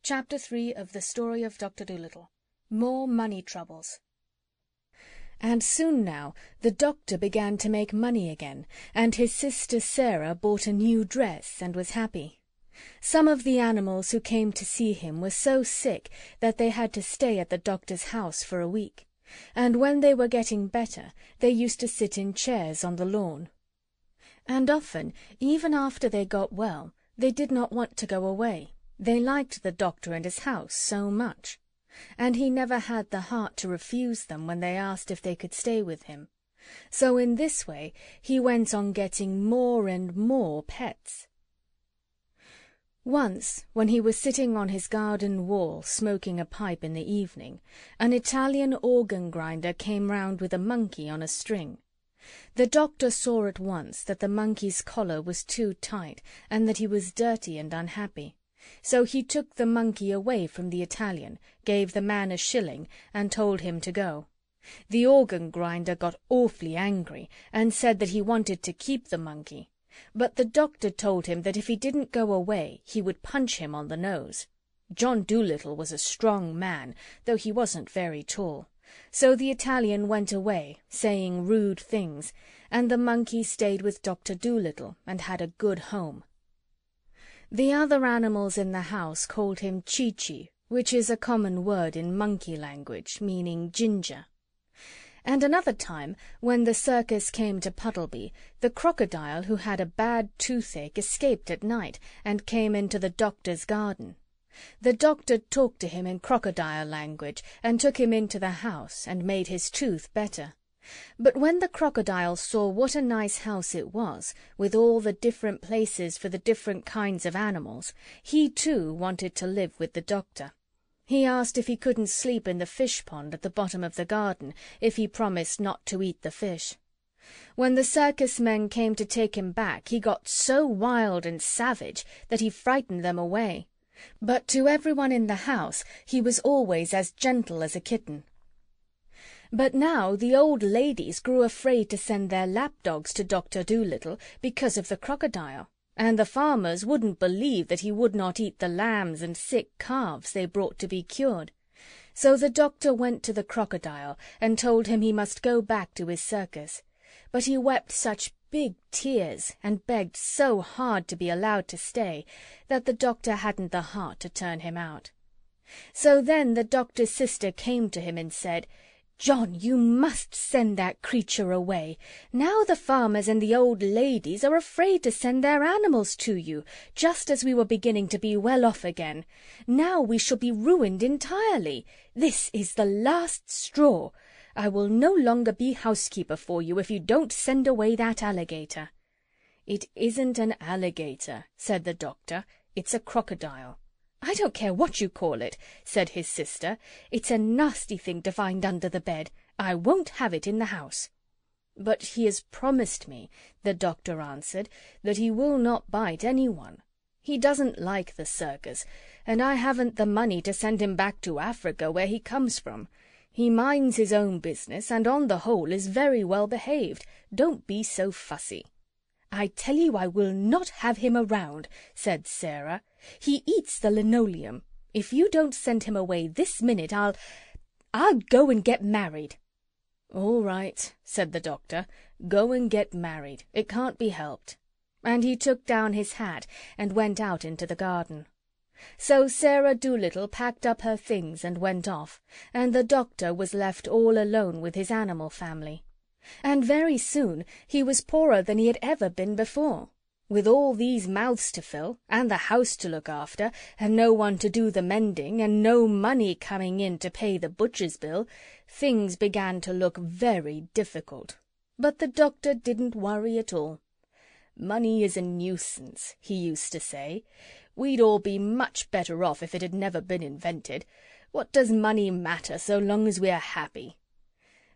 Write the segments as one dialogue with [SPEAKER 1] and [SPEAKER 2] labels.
[SPEAKER 1] Chapter 3 of The Story of Dr. Dolittle. More Money Troubles. And soon now the doctor began to make money again, and his sister Sarah bought a new dress and was happy. Some of the animals who came to see him were so sick that they had to stay at the doctor's house for a week, and when they were getting better they used to sit in chairs on the lawn. And often, even after they got well, they did not want to go away. They liked the doctor and his house so much, and he never had the heart to refuse them when they asked if they could stay with him. So in this way he went on getting more and more pets. Once, when he was sitting on his garden wall smoking a pipe in the evening, an Italian organ-grinder came round with a monkey on a string. The doctor saw at once that the monkey's collar was too tight and that he was dirty and unhappy. So he took the monkey away from the Italian, gave the man a shilling, and told him to go. The organ-grinder got awfully angry, and said that he wanted to keep the monkey. But the doctor told him that if he didn't go away he would punch him on the nose. John Dolittle was a strong man, though he wasn't very tall. So the Italian went away, saying rude things, and the monkey stayed with Dr. Dolittle and had a good home. The other animals in the house called him Chee-Chee, which is a common word in monkey language, meaning ginger. And another time, when the circus came to Puddleby, the crocodile who had a bad toothache escaped at night and came into the doctor's garden. The doctor talked to him in crocodile language and took him into the house and made his tooth better. But when the crocodile saw what a nice house it was, with all the different places for the different kinds of animals, he too wanted to live with the doctor. He asked if he couldn't sleep in the fish-pond at the bottom of the garden, if he promised not to eat the fish. When the circus men came to take him back, he got so wild and savage that he frightened them away. But to everyone in the house he was always as gentle as a kitten. But now the old ladies grew afraid to send their lapdogs to Dr. Dolittle because of the crocodile, and the farmers wouldn't believe that he would not eat the lambs and sick calves they brought to be cured. So the doctor went to the crocodile and told him he must go back to his circus. But he wept such big tears and begged so hard to be allowed to stay that the doctor hadn't the heart to turn him out. So then the doctor's sister came to him and said, "John, you must send that creature away. Now the farmers and the old ladies are afraid to send their animals to you, just as we were beginning to be well off again. Now we shall be ruined entirely. This is the last straw. I will no longer be housekeeper for you if you don't send away that alligator." "It isn't an alligator," said the doctor. "It's a crocodile." "I don't care what you call it," said his sister. "It's a nasty thing to find under the bed. I won't have it in the house." "But he has promised me," the doctor answered, "that he will not bite anyone. He doesn't like the circus, and I haven't the money to send him back to Africa, where he comes from. He minds his own business, and on the whole is very well behaved. Don't be so fussy." "I tell you I will not have him around," said Sarah. "He eats the linoleum. If you don't send him away this minute, I'll go and get married." "All right," said the doctor. "Go and get married. It can't be helped." And he took down his hat and went out into the garden. So Sarah Dolittle packed up her things and went off, and the doctor was left all alone with his animal family. And very soon he was poorer than he had ever been before. With all these mouths to fill, and the house to look after, and no one to do the mending, and no money coming in to pay the butcher's bill, things began to look very difficult. But the doctor didn't worry at all. "Money is a nuisance," he used to say. "We'd all be much better off if it had never been invented. What does money matter so long as we are happy?"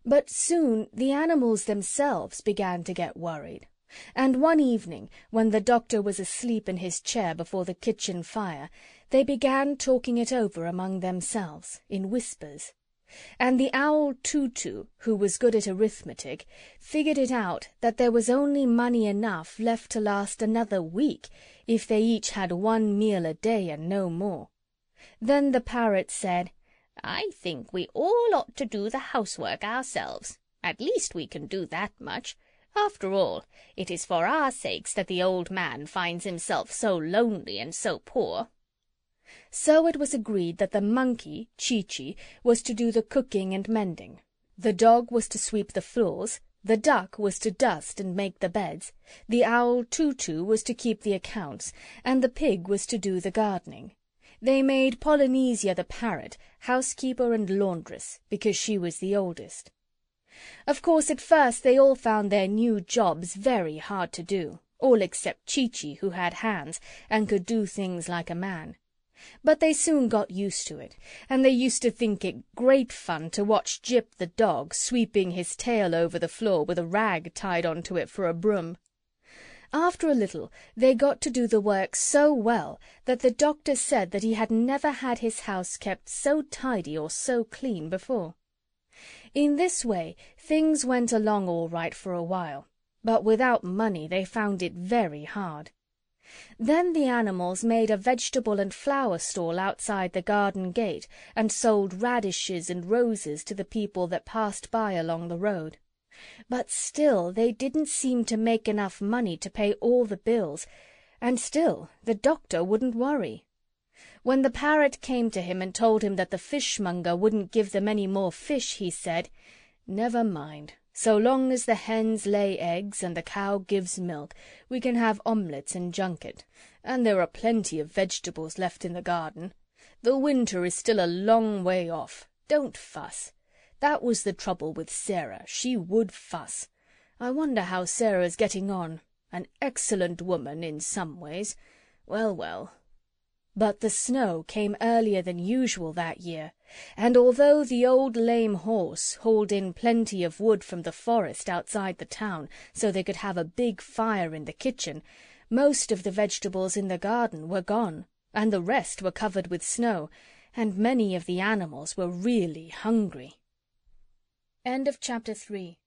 [SPEAKER 1] But soon the animals themselves began to get worried. And one evening, when the doctor was asleep in his chair before the kitchen fire, they began talking it over among themselves, in whispers. And the owl Tutu, who was good at arithmetic, figured it out that there was only money enough left to last another week if they each had one meal a day and no more. Then the parrot said, "I think we all ought to do the housework ourselves. At least we can do that much. After all, it is for our sakes that the old man finds himself so lonely and so poor." So it was agreed that the monkey, Chee-Chee, was to do the cooking and mending. The dog was to sweep the floors, the duck was to dust and make the beds, the owl Too-Too was to keep the accounts, and the pig was to do the gardening. They made Polynesia the parrot housekeeper and laundress, because she was the oldest. Of course, at first they all found their new jobs very hard to do, all except Chee-Chee, who had hands and could do things like a man. But they soon got used to it, and they used to think it great fun to watch Jip the dog sweeping his tail over the floor with a rag tied onto it for a broom. After a little they got to do the work so well that the doctor said that he had never had his house kept so tidy or so clean before. In this way things went along all right for a while, but without money they found it very hard. Then the animals made a vegetable and flower stall outside the garden gate and sold radishes and roses to the people that passed by along the road. But still they didn't seem to make enough money to pay all the bills, and still the doctor wouldn't worry. When the parrot came to him and told him that the fishmonger wouldn't give them any more fish, he said, "Never mind. So long as the hens lay eggs and the cow gives milk, we can have omelettes and junket, and there are plenty of vegetables left in the garden. The winter is still a long way off. Don't fuss. That was the trouble with Sarah. She would fuss. I wonder how Sarah's getting on. An excellent woman in some ways. Well, well." But the snow came earlier than usual that year, and although the old lame horse hauled in plenty of wood from the forest outside the town so they could have a big fire in the kitchen, most of the vegetables in the garden were gone, and the rest were covered with snow, and many of the animals were really hungry. End of Chapter 3